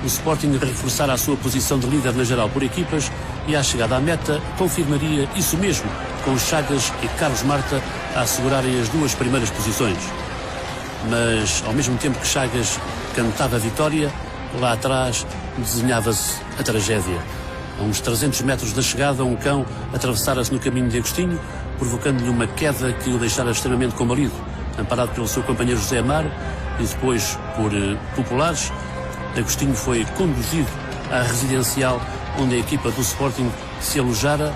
o Sporting reforçara a sua posição de líder na geral por equipas e, à chegada à meta, confirmaria isso mesmo, com Chagas e Carlos Marta a assegurarem as duas primeiras posições. Mas, ao mesmo tempo que Chagas cantava a vitória, lá atrás desenhava-se a tragédia. A uns 300 metros da chegada, um cão atravessara-se no caminho de Agostinho, provocando-lhe uma queda que o deixara extremamente combalido. Amparado pelo seu companheiro José Amaro e depois por populares, Agostinho foi conduzido à residencial onde a equipa do Sporting se alojara,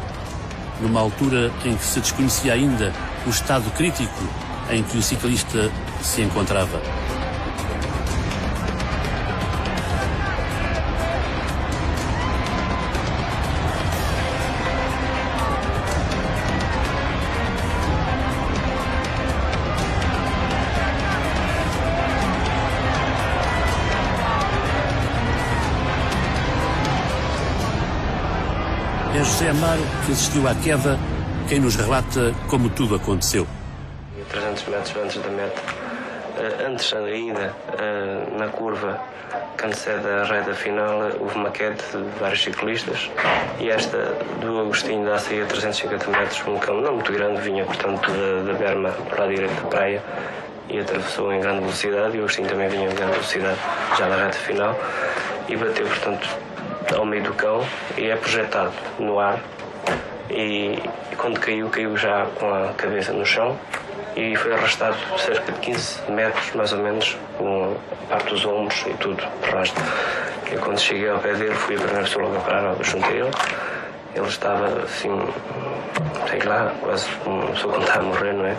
numa altura em que se desconhecia ainda o estado crítico em que o ciclista se encontrava. É José Amaro, que assistiu à queda, quem nos relata como tudo aconteceu. 300 metros antes da meta, antes ainda, na curva que antecede a reta final, houve uma queda de vários ciclistas e esta do Agostinho dá a sair a 350 metros, um cão não muito grande, vinha portanto da berma para a direita da praia e atravessou em grande velocidade, e o Agostinho também vinha em grande velocidade já na reta final e bateu portanto ao meio do cão e é projetado no ar e quando caiu já com a cabeça no chão e foi arrastado cerca de 15 metros, mais ou menos, com a parte dos ombros e tudo, o resto. E quando cheguei ao pé dele, fui a primeira pessoa logo a parar junto a ele. Ele estava assim, sei lá, quase como se eu contar a morrer, não é?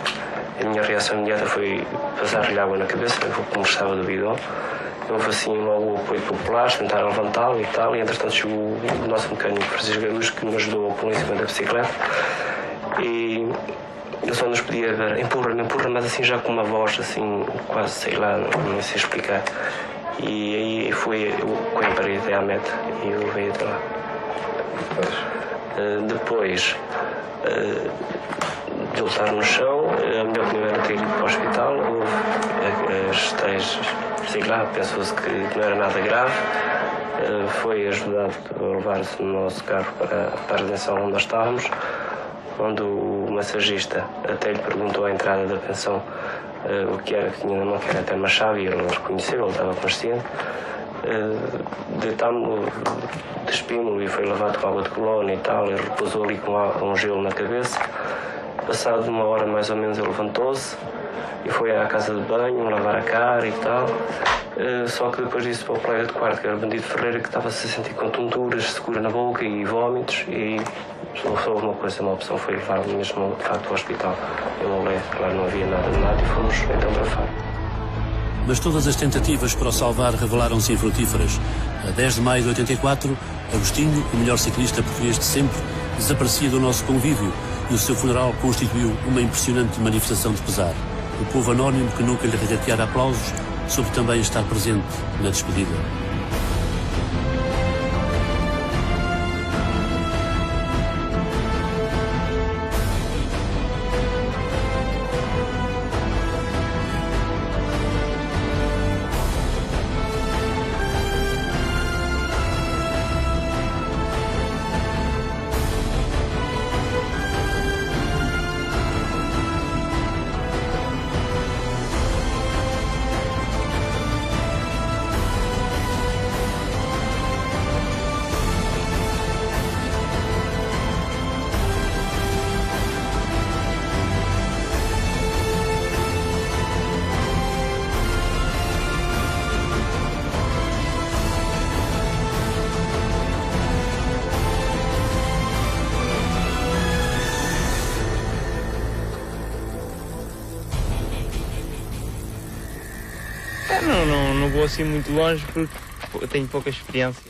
A minha reação imediata foi passar-lhe água na cabeça, como estava do bidão. Houve assim logo o apoio popular, tentaram levantá-lo e tal, e entretanto chegou o nosso mecânico Francisco Garus, que me ajudou a pôr em cima da bicicleta. E ele só nos podia ver, empurra-me, mas assim já com uma voz assim, quase, sei lá, não sei explicar. E aí foi com a parede até à meta e eu veio até lá. Depois de eu estar no chão, a minha opinião era ter ido para o hospital. Houve as tais, sei lá, pensou-se que não era nada grave. Foi ajudado a levar-se no nosso carro para a redenção onde nós estávamos, onde o massagista até lhe perguntou à entrada da pensão o que era que tinha na mão, que era até uma chave, e ele não reconheceu, ele estava consciente. Deitámos-lo, despimos-lo e foi lavado com água de colónia e tal. Ele repousou ali com um gelo na cabeça. Passado uma hora mais ou menos ele levantou-se e foi à casa de banho lavar a cara e tal. Só que depois disse para o colega de quarto, que era o Bandido Ferreira, que estava-se a sentir com tonturas, secura na boca e vómitos, e só houve uma coisa, uma opção foi levar-me mesmo de facto ao hospital. Eu não leio, claro, não havia nada de nada, e fomos então para Faro. Mas todas as tentativas para o salvar revelaram-se infrutíferas. A 10 de maio de 84, Agostinho, o melhor ciclista português de sempre, desaparecia do nosso convívio e o seu funeral constituiu uma impressionante manifestação de pesar. O povo anónimo, que nunca lhe regateara aplausos, soube também estar presente na despedida. Não vou assim muito longe porque eu tenho pouca experiência.